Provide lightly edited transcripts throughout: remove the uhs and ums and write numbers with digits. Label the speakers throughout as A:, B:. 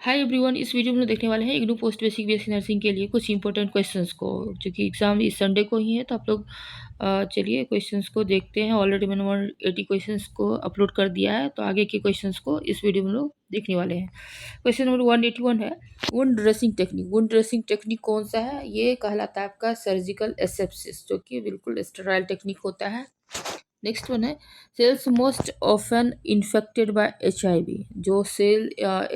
A: Hi everyone, इस video में हम लोग देखने वाले हैं IGNOU post basic BSc nursing के लिए कुछ इंपॉर्टेंट क्वेश्चंस को, जो कि एग्ज़ाम इस संडे को ही है। तो आप लोग चलिए क्वेश्चंस को देखते हैं। ऑलरेडी मैंने 180 क्वेश्चंस को अपलोड कर दिया है, तो आगे के क्वेश्चंस को इस वीडियो में हम लोग देखने वाले हैं। क्वेश्चन नंबर 181 है, wound dressing technique. Wound dressing technique कौन सा है? ये कहलाता है आपका सर्जिकल एसेप्सिस, जो कि बिल्कुल स्टेराइल टेक्निक होता है। नेक्स्ट वन है, cells most often infected by HIV। जो सेल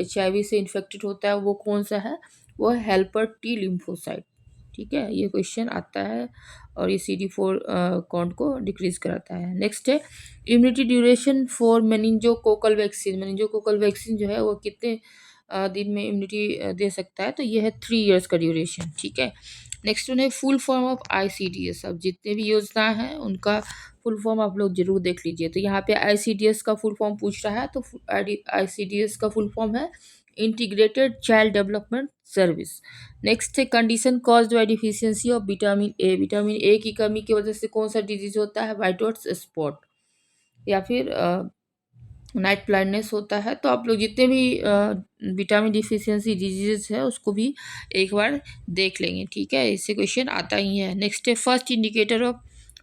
A: HIV से इन्फेक्टेड होता है वो कौन सा है? वो है हेल्पर टी लिम्फोसाइट। ठीक है, ये क्वेश्चन आता है और ये CD4 काउंट को डिक्रीज कराता है। नेक्स्ट है, immunity duration for meningococcal vaccine. Meningococcal vaccine जो है वो कितने दिन में इम्यूनिटी दे सकता है? तो ये है 3 इयर्स का ड्यूरेशन। ठीक है। नेक्स्ट वन है, फुल फॉर्म ऑफ ICDS। अब जितने भी योजना हैं उनका फुल फॉर्म आप लोग जरूर देख लीजिए। तो यहाँ पे ICDS का फुल फॉर्म पूछ रहा है, तो ICDS का फुल फॉर्म है integrated child development service. Next है, condition caused by deficiency of vitamin A. Vitamin A की कमी की वजह से कौन सा डिजीज होता है? व्हाइट डॉट्स स्पॉट या फिर नाइट ब्लाइंडनेस होता है। तो आप लोग जितने भी विटामिन डिफिशियंसी डिजीजेस है उसको भी एक बार देख लेंगे। ठीक है, इससे क्वेश्चन आता ही है। नेक्स्ट है, first indicator of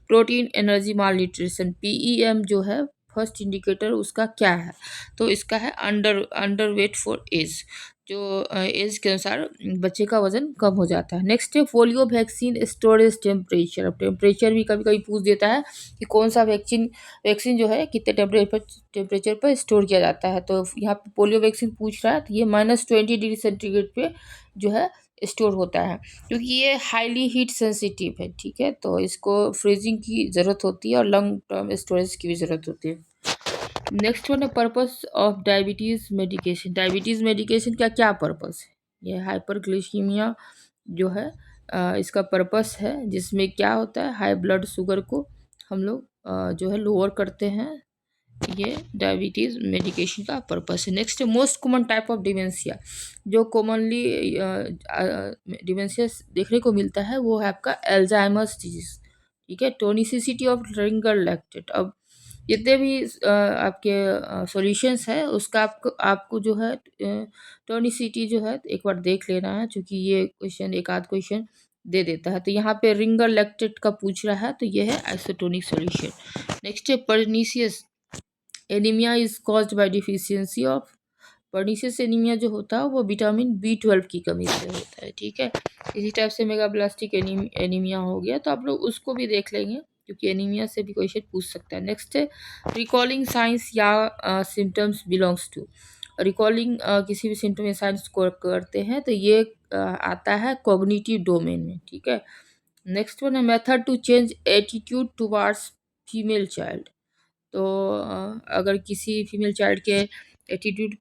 A: protein energy mall nutrition. PEM जो है फर्स्ट इंडिकेटर उसका क्या है? तो इसका है अंडर वेट फॉर एज। जो एज के अनुसार बच्चे का वजन कम हो जाता है। नेक्स्ट है, पोलियो वैक्सीन स्टोरेज टेम्परेचर। अब टेम्परेचर भी कभी कभी पूछ देता है कि कौन सा वैक्सीन जो है कितने टेम्परेचर पर स्टोर किया जाता है। तो यहाँ पे पोलियो वैक्सीन पूछ रहा है, तो ये -20 डिग्री सेंटीग्रेड पे जो है स्टोर होता है, क्योंकि ये हाईली हीट सेंसिटिव है। ठीक है, तो इसको फ्रीजिंग की ज़रूरत होती है और लॉन्ग टर्म स्टोरेज की भी ज़रूरत होती है। नेक्स्ट वन है, purpose of diabetes medication. Diabetes medication का क्या पर्पस है? ये हाइपरग्लिसीमिया जो है इसका पर्पस है, जिसमें क्या होता है, हाई ब्लड शुगर को हम लोग जो है लोअर करते हैं। ये डायबिटीज़ मेडिकेशन का पर्पस है। नेक्स्ट है, most common type of dementia. जो कॉमनली डिमेंशिया देखने को मिलता है वो है आपका एल्जाइमर्स डिजीज। ठीक है, टोनिसिसिटी ऑफ रिंगर लैक्टेट। अब जितने भी आपके सॉल्यूशंस है उसका आपको आपको जो है टोनिसिटी जो है एक बार देख लेना है, क्योंकि ये क्वेश्चन एक आध क्वेश्चन दे देता है। तो यहाँ पे रिंगर लैक्टेट का पूछ रहा है, तो ये है आइसोटोनिक सॉल्यूशन। नेक्स्ट है, pernicious anaemia is caused by deficiency of. Pernicious anaemia जो होता है वो विटामिन B12 की कमी से होता है। ठीक है, इसी टाइप से मेगाब्लास्टिक एनीमिया हो गया, तो आप लोग उसको भी देख लेंगे, क्योंकि एनीमिया से भी क्वेश्चन पूछ सकता है। नेक्स्ट है, रिकॉलिंग साइंस या सिम्टम्स बिलोंग्स टू। रिकॉलिंग किसी भी सिम्टम या साइंस को करते हैं, तो ये आता है कॉग्निटिव डोमेन में। ठीक है। नेक्स्ट वन है, method to change attitude towards female child. तो अगर किसी फीमेल चाइल्ड के एटीट्यूड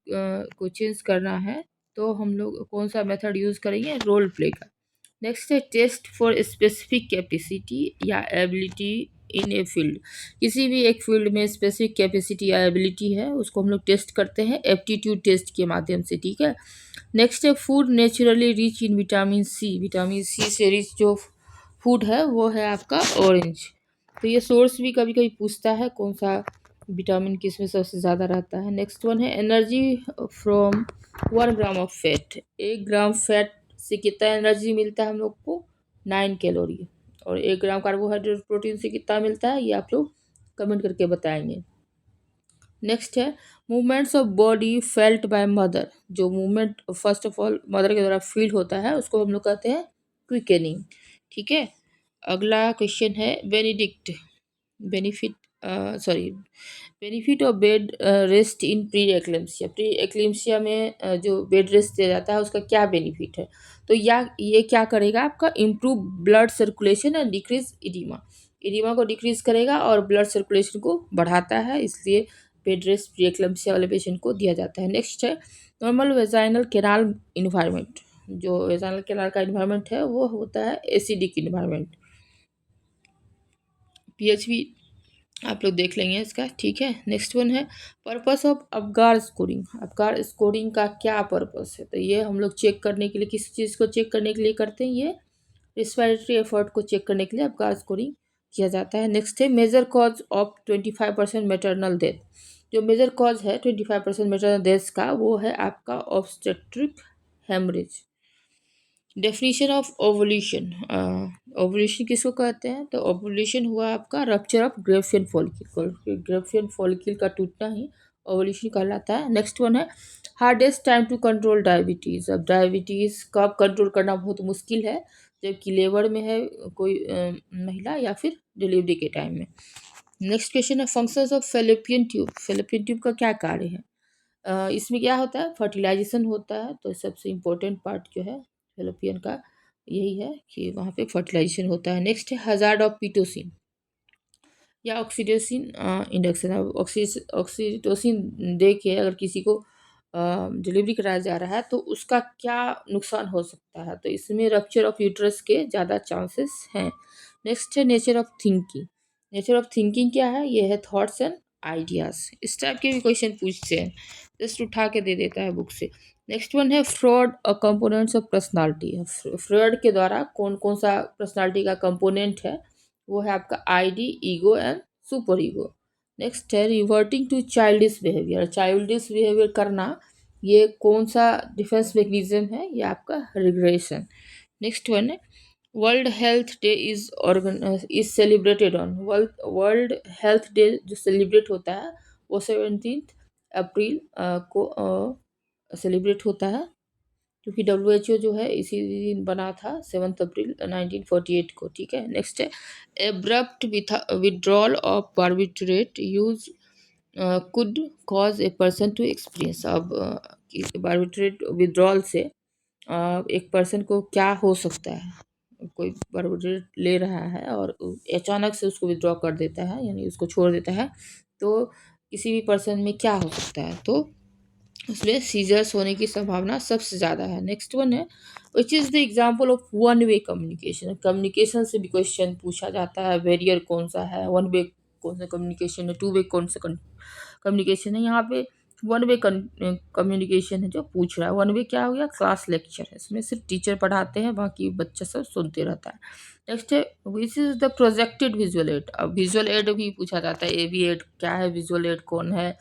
A: को चेंज करना है, तो हम लोग कौन सा मेथड यूज़ करेंगे? रोल प्ले का। नेक्स्ट है, टेस्ट फॉर स्पेसिफिक कैपेसिटी या एबिलिटी इन ए फील्ड। किसी भी एक फील्ड में स्पेसिफिक कैपेसिटी या एबिलिटी है उसको हम लोग टेस्ट करते हैं एप्टीट्यूड टेस्ट के माध्यम से। ठीक है। नेक्स्ट है, food naturally rich in vitamin C. Vitamin C से रिच जो फूड है वो है आपका ऑरेंज। तो ये सोर्स भी कभी कभी पूछता है कौन सा विटामिन किस में सबसे ज़्यादा रहता है। नेक्स्ट वन है, energy from 1 gram of fat. 1 gram fat से कितना एनर्जी मिलता है हम लोग को? 9 कैलोरी। और 1 ग्राम कार्बोहाइड्रेट प्रोटीन से कितना मिलता है, ये आप लोग कमेंट करके बताएंगे। नेक्स्ट है, movements of body felt by mother. जो movement first of all mother के द्वारा फील होता है उसको हम लोग कहते हैं क्विकनिंग। ठीक है। अगला क्वेश्चन है, Benedict benefit sorry benefit of bed rest in pre eclampsia. Pre eclampsia में जो बेड रेस्ट दिया जाता है उसका क्या बेनिफिट है? तो ये क्या करेगा? आपका improve blood circulation and decrease oedema. Oedema को डिक्रीज करेगा और ब्लड सर्कुलेशन को बढ़ाता है, इसलिए बेड रेस्ट प्री एक्लेम्सिया वाले पेशेंट को दिया जाता है। नेक्स्ट है, नॉर्मल वेजाइनल कैनाल इन्वायरमेंट। जो वेजाइनल कैनाल का इन्वायरमेंट है वो होता है एसिडिक इन्वायरमेंट। पीएच भी आप लोग देख लेंगे इसका। ठीक है। नेक्स्ट वन है, purpose of Apgar scoring. Apgar scoring का क्या पर्पस है? तो ये हम लोग चेक करने के लिए, किस चीज़ को चेक करने के लिए करते हैं? ये रिस्पायरेटरी एफर्ट को चेक करने के लिए अबगार स्कोरिंग किया जाता है। नेक्स्ट है, major cause of 25% maternal death. जो मेजर कॉज है 25% मेजर डेथ्स का, वो है आपका obstetric haemorrhage. Definition of ovulation, ovulation किसको कहते हैं? तो ओवुलेशन हुआ आपका rupture of Graafian follicle, Graafian follicle का टूटना ही ओवुलेशन कहलाता है। नेक्स्ट वन है hardest time to control diabetes. अब डायबिटीज़ का कंट्रोल करना बहुत मुश्किल है, जबकि लेबर में है कोई महिला या फिर डिलीवरी के टाइम में। नेक्स्ट क्वेश्चन है functions of fallopian tube. Fallopian tube का क्या कार्य है? इसमें क्या होता है? फर्टिलाइजेशन होता है। तो सबसे इम्पोर्टेंट पार्ट जो है फेलोपियन का यही है कि वहाँ पे फर्टिलाइजेशन होता है। नेक्स्ट है हजार्ड ऑफ पीटोसिन या ऑक्सीटोसिन इंडक्शन। अब ऑक्सीटोसिन दे के अगर किसी को डिलीवरी कराया जा रहा है तो उसका क्या नुकसान हो सकता है? तो इसमें रप्चर ऑफ यूट्रस के ज़्यादा चांसेस हैं। नेक्स्ट है nature of thinking. Nature of thinking क्या है? ये है थॉट्स एंड आइडियाज़। इस टाइप के भी क्वेश्चन पूछते हैं, जस्ट उठा के दे देता है बुक से। नेक्स्ट वन है फ्रॉड और कंपोनेंट्स ऑफ पर्सनालिटी। फ्रॉड के द्वारा कौन कौन सा पर्सनालिटी का कंपोनेंट है? वो है आपका id, ego and super ego. Next है reverting to childish behaviour. Childish behaviour करना ये कौन सा डिफेंस मैकेनिज्म है? ये आपका रिग्रेशन। नेक्स्ट वन है world health day is celebrated on. World health day जो सेलिब्रेट होता है वो 17 अप्रैल को सेलिब्रेट होता है, क्योंकि WHO जो है इसी दिन बना था 7 अप्रैल 1948 को। ठीक है। नेक्स्ट है abrupt withdrawal of barbiturate use could cause a person to experience. अब बार्बिट्रेट विड्रॉल से एक पर्सन को क्या हो सकता है? कोई बार्बिट्रेट ले रहा है और अचानक से उसको विड्रॉ कर देता है, यानी उसको छोड़ देता है, तो किसी भी पर्सन में क्या हो सकता है? तो उसमें सीजर्स होने की संभावना सबसे ज़्यादा है। नेक्स्ट वन है which is the example of one way communication. Communication से भी क्वेश्चन पूछा जाता है। बैरियर कौन सा है? वन वे कौन सा कम्युनिकेशन है? टू वे कौन सा कम्युनिकेशन है? यहाँ पे वन वे कम्युनिकेशन है जो पूछ रहा है। वन वे क्या हो गया? क्लास लेक्चर है, इसमें सिर्फ टीचर पढ़ाते हैं, बाकी बच्चा सब सुनते रहता है। नेक्स्ट है which is the projected visual add. अब विजुअल एड भी पूछा जाता है। AV एड क्या है? विजुअल एड कौन है?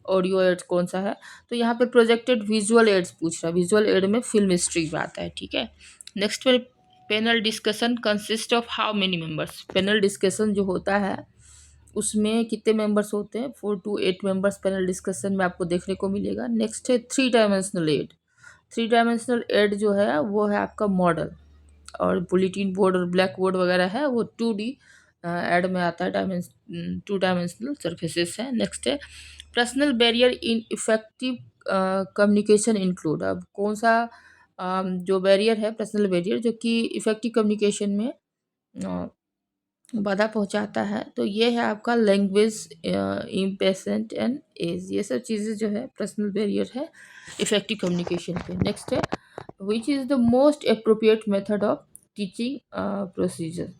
A: ऑडियो एड्स कौन सा है? तो यहाँ पे प्रोजेक्टेड विजुअल एड्स पूछ रहा है। विजुअल एड में फिल्म हिस्ट्री में आता है। ठीक है। नेक्स्ट पे panel discussion consist of how many members. Panel discussion जो होता है उसमें कितने मेंबर्स होते हैं? 4 to 8 मेंबर्स पैनल डिस्कशन में आपको देखने को मिलेगा। नेक्स्ट है 3 डायमेंशनल एड। 3 डायमेंशनल एड जो है वो है आपका मॉडल, और बुलेटिन बोर्ड और ब्लैक बोर्ड वगैरह है वो 2D एड में आता है। 2 डायमेंशनल सर्फेसेस है। नेक्स्ट है personal barrier in effective communication include. अब कौन सा जो बैरियर है पर्सनल बैरियर जो कि इफेक्टिव कम्युनिकेशन में बाधा पहुंचाता है, तो ये है आपका लैंग्वेज इम्पेशेंट एंड एज। ये सब चीज़ें जो है पर्सनल बैरियर है इफेक्टिव कम्युनिकेशन पे। नेक्स्ट है which is the most appropriate method of teaching procedure.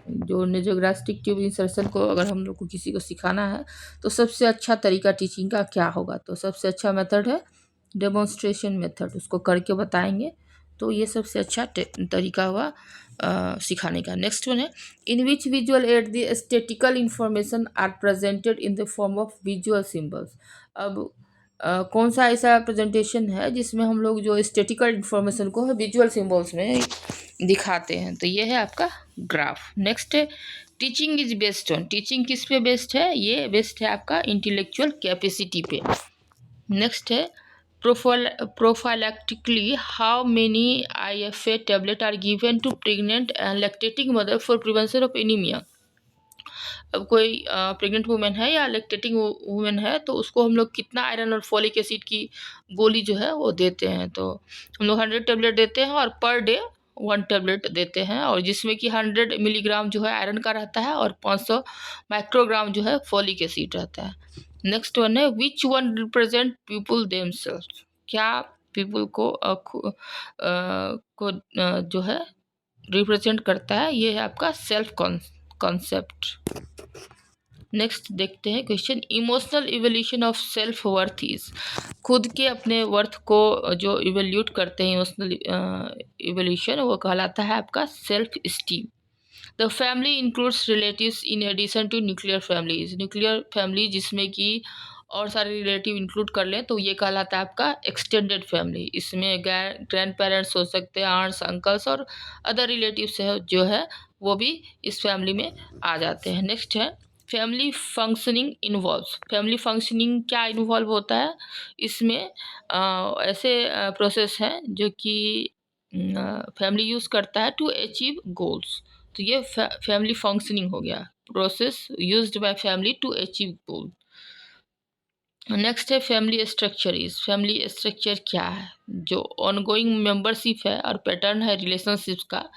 A: जो नेजोग्रास्टिक ट्यूब इंसर्शन को अगर हम लोग को किसी को सिखाना है तो सबसे अच्छा तरीका टीचिंग का क्या होगा? तो सबसे अच्छा मेथड है डेमोन्स्ट्रेशन मेथड, उसको करके बताएंगे, तो ये सबसे अच्छा तरीका हुआ सिखाने का। नेक्स्ट वन है in which visual aid the aesthetical information are presented in the form of visual symbols. अब कौन सा ऐसा प्रेजेंटेशन है जिसमें हम लोग जो एस्थेटिकल इंफॉर्मेशन को विजुअल सिंबल्स में दिखाते हैं? तो ये है आपका ग्राफ। नेक्स्ट है teaching is based on. Teaching किस पे बेस्ड है? ये बेस्ड है आपका इंटेलेक्चुअल कैपेसिटी पे। नेक्स्ट है prophylactically how many IFA tablet are given to pregnant and lactating mother for prevention of anemia। अब कोई प्रेग्नेंट वुमेन है या लैक्टेटिंग वुमेन है तो उसको हम लोग कितना आयरन और फॉलिक एसिड की गोली जो है वो देते हैं? तो हम लोग 100 टेबलेट देते हैं और पर डे 1 टेबलेट देते हैं, और जिसमें कि 100 मिलीग्राम जो है आयरन का रहता है और 500 माइक्रोग्राम जो है फॉलिक एसिड रहता है। नेक्स्ट वन है which one represent people themselves. क्या पीपल को जो है रिप्रेजेंट करता है? ये है आपका सेल्फ कॉन्सेप्ट। नेक्स्ट देखते हैं question emotional evolution of self worth is. खुद के अपने वर्थ को जो इवोल्यूट करते हैं इमोशनल इवोल्यूशन, वो कहलाता है आपका self esteem. The family includes relatives in addition to nuclear families. Nuclear family जिसमें कि और सारे रिलेटिव इंक्लूड कर लें तो ये कहलाता है आपका एक्सटेंडेड फैमिली। इसमें ग्रैंड पेरेंट्स हो सकते हैं, आंट्स अंकल्स और अदर रिलेटिव्स है जो है वो भी इस फैमिली में आ जाते हैं। नेक्स्ट है family functioning involves. Family functioning क्या इन्वॉल्व होता है इसमें? ऐसे प्रोसेस हैं जो कि फैमिली यूज़ करता है टू अचीव गोल्स। तो ये फैमिली फंक्शनिंग हो गया, process used by family to achieve goal. Next है फैमिली स्ट्रक्चर। फैमिली स्ट्रक्चर क्या है? जो ऑनगोइंग मेंबरशिप है और पैटर्न है रिलेशनशिप्स का,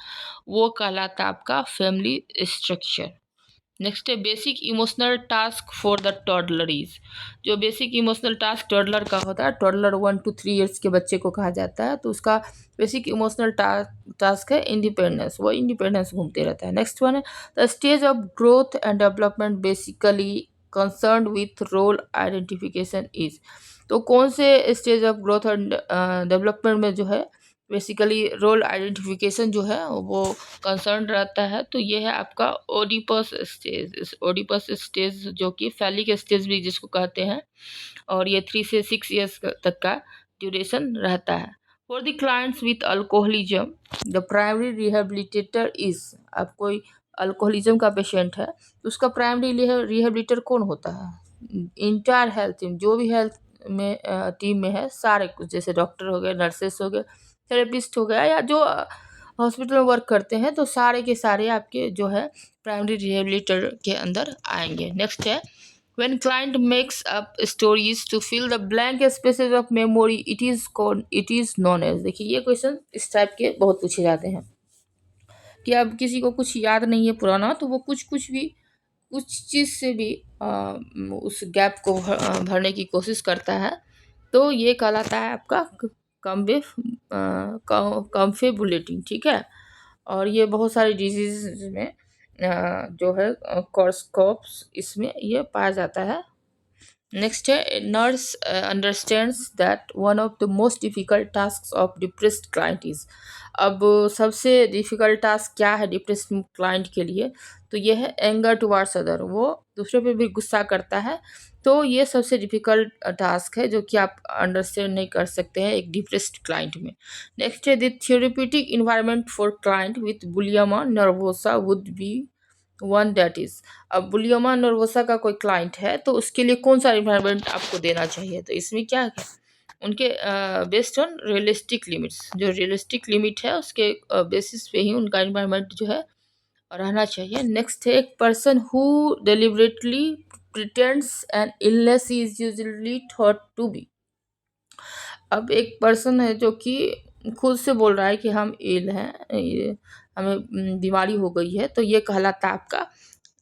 A: वो कहलाता है आपका फैमिली स्ट्रक्चर। नेक्स्ट है basic emotional task for the toddlers. जो बेसिक इमोशनल टास्क टॉडलर का होता है, टॉडलर 1 to 3 ईयर्स के बच्चे को कहा जाता है, तो उसका बेसिक इमोशनल टास्क है इंडिपेंडेंस। वो इंडिपेंडेंस घूमते रहता है। नेक्स्ट वन है the stage of growth and development basically concern with role identification is. तो कौन से stage of growth and development में जो है बेसिकली रोल आइडेंटिफिकेशन जो है वो कंसर्न रहता है? तो ये है आपका ओडिपस स्टेज। इस ओडिपस स्टेज जो कि फैलिक स्टेज भी जिसको कहते हैं, और ये 3 से 6 ईयर्स तक का ड्यूरेशन रहता है। For the clients with alcoholism the primary rehabilitator is. अब कोई अल्कोहलिज्म का पेशेंट है तो उसका प्राइमरी रिहेबिलिटेटर कौन होता है? इंटायर हेल्थ टीम, जो भी हेल्थ में टीम में है सारे कुछ, जैसे डॉक्टर हो गए, नर्सेस हो गए, थेरेपिस्ट हो गया, या जो हॉस्पिटल में वर्क करते हैं, तो सारे के सारे आपके जो है प्राइमरी रिहेबिलिटेटर के अंदर आएंगे। नेक्स्ट है when client makes up stories to fill the blank spaces of memory it is known as. देखिए ये क्वेश्चन इस टाइप के बहुत पूछे जाते हैं कि अब किसी को कुछ याद नहीं है पुराना, तो वो कुछ भी कुछ चीज़ से भी उस गैप को भरने की कोशिश करता है, तो ये कहलाता है आपका कम्फेबुलेटिंग। ठीक है, और ये बहुत सारी डिजीज में जो है कॉर्सकॉप्स इसमें ये पाया जाता है। नेक्स्ट है nurse understands that one of the most difficult task of depressed client is. अब सबसे डिफ़िकल्ट टास्क क्या है डिप्रेस्ड क्लाइंट के लिए? तो ये है एंगर टुवार्ड्स अदर। वो दूसरे पे भी गुस्सा करता है, तो ये सबसे डिफ़िकल्ट टास्क है जो कि आप अंडरस्टैंड नहीं कर सकते हैं एक डिप्रेस्ड क्लाइंट में। नेक्स्ट है the therapeutic environment for client with bulimia nervosa would be one that is. अब बुलियमा नर्वोसा का कोई क्लाइंट है तो उसके लिए कौन सा इन्वायरमेंट आपको देना चाहिए? तो इसमें क्या है उनके बेस्ड ऑन रियलिस्टिक लिमिट्स, जो रियलिस्टिक लिमिट है उसके बेसिस पे ही उनका इन्वायरमेंट जो है रहना चाहिए। नेक्स्ट है एक person who deliberately pretends an illness is usually thought to be. अब एक पर्सन है जो कि खुद से बोल रहा है कि हम इल हैं, हमें बीमारी हो गई है, तो ये कहलाता है आपका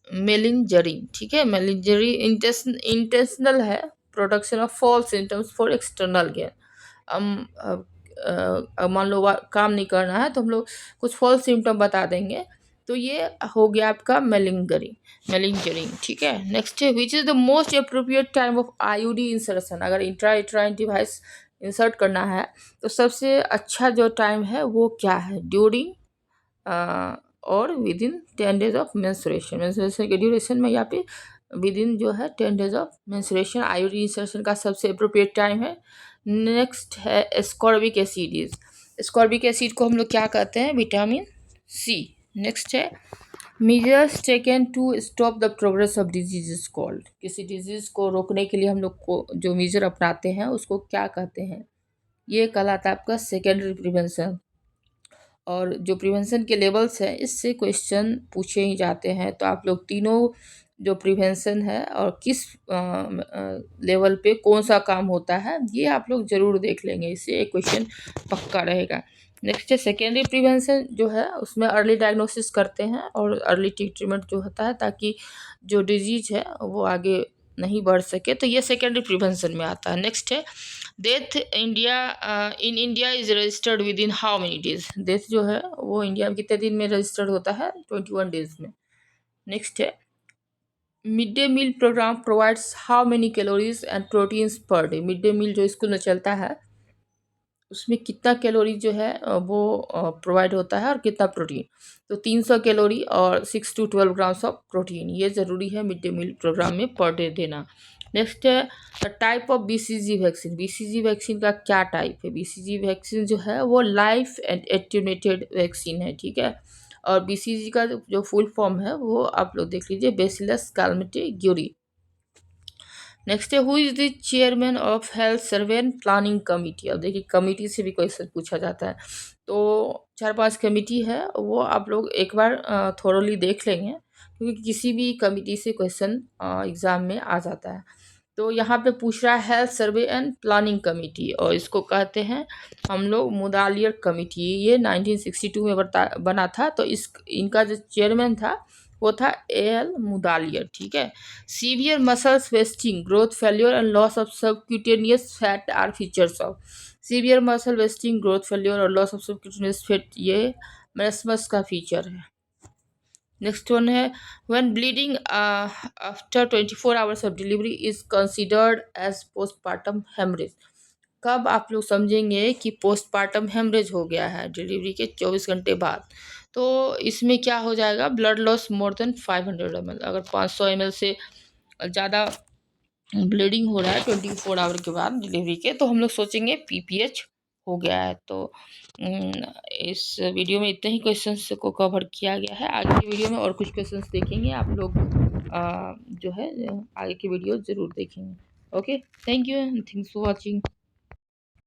A: मेलिंजरिंग। ठीक है, मेलिंजरी इंटेंशनल है production of false symptoms for external gain. मान लो काम नहीं करना है तो हम लोग कुछ फॉल्स सिम्टम बता देंगे, तो ये हो गया आपका मेलिंजरिंग। ठीक है, नेक्स्ट है which is the most appropriate time of IUD insertion. अगर इंट्रायूटेराइन डिवाइस इंसर्ट करना है तो सबसे अच्छा जो टाइम है वो क्या है? ड्यूरिंग और within 10 days of menstruation के ड्यूरेशन में यहाँ पे विद इन जो है 10 days of menstruation IUD insertion का सबसे अप्रोप्रिएट टाइम है। नेक्स्ट है एस्कॉर्बिक एसिड। एस्कॉर्बिक एसिड को हम लोग क्या कहते हैं? Vitamin C. नेक्स्ट है measures taken to stop the progress of disease is called. किसी डिजीज को रोकने के लिए हम लोग को जो मेजर अपनाते हैं उसको क्या कहते हैं? ये कहलाता है आपका सेकेंडरी प्रिवेंशन। और जो प्रिवेंशन के लेवल्स हैं इससे क्वेश्चन पूछे ही जाते हैं, तो आप लोग तीनों जो प्रिवेंशन है और किस लेवल पे कौन सा काम होता है ये आप लोग ज़रूर देख लेंगे, इससे एक क्वेश्चन पक्का रहेगा। नेक्स्ट है सेकेंडरी प्रिवेंशन जो है उसमें अर्ली डायग्नोसिस करते हैं और अर्ली ट्रीटमेंट जो होता है ताकि जो डिजीज है वो आगे नहीं बढ़ सके, तो ये सेकेंडरी प्रिवेंशन में आता है। नेक्स्ट है death in India is registered with in how many days. Death जो है वो इंडिया में कितने दिन में रजिस्टर्ड होता है? 21 days में। नेक्स्ट है mid day meal programme provides how many calories and proteins per day. Mid day meal जो स्कूल में चलता है उसमें कितना कैलोरी जो है वो प्रोवाइड होता है और कितना प्रोटीन? तो 300 कैलोरी और 6 to 12 grams ऑफ प्रोटीन, ये ज़रूरी है मिड डे मील प्रोग्राम में पर डे देना। नेक्स्ट है type of BCG vaccine. BCG vaccine का क्या टाइप है? बीसीजी वैक्सीन जो है वो लाइफ एंड एट्यूनेटेड वैक्सीन है, ठीक है। और बीसीजी का जो फुल फॉर्म है वो आप लोग देख लीजिए, बेसिलस कैलमेटी ग्यूरी। नेक्स्ट है who is the chairman of health survey and planning committee. अब देखिए कमिटी से भी क्वेश्चन पूछा जाता है, तो 4-5 कमिटी है, वो आप लोग एक बार थोरोली देख लेंगे, क्योंकि किसी भी कमिटी से क्वेश्चन एग्जाम में आ जाता है। तो यहाँ पे पूछ रहा है health survey and planning committee, और इसको कहते हैं हम लोग मुदालियर कमिटी। ये 1962 में बना था, तो इस इनका जो चेयरमैन था वो था एल मुदालियर, ठीक है। Severe muscles wasting, growth failure and loss of subcutaneous fat are features of. Severe muscle wasting, growth failure और लॉस ऑफ सबक्यूटेनियस फैट ये मेरेस्मस का फीचर है। नेक्स्ट वन है when bleeding after 24 hours of delivery is considered as postpartum haemorrhage. कब आप लोग समझेंगे कि पोस्टपार्टम हेमरेज हो गया है? डिलीवरी के 24 घंटे बाद। तो इसमें क्या हो जाएगा? Blood loss more than 500 ml। अगर 500 ml से ज़्यादा ब्लीडिंग हो रहा है 24 आवर के बाद डिलीवरी के, तो हम लोग सोचेंगे पीपीएच हो गया है। तो इस वीडियो में इतने ही क्वेश्चंस को कवर किया गया है। आगे की वीडियो में और कुछ क्वेश्चंस देखेंगे आप लोग, जो है आगे की वीडियो ज़रूर देखेंगे। Okay, thank you, thanks for watching.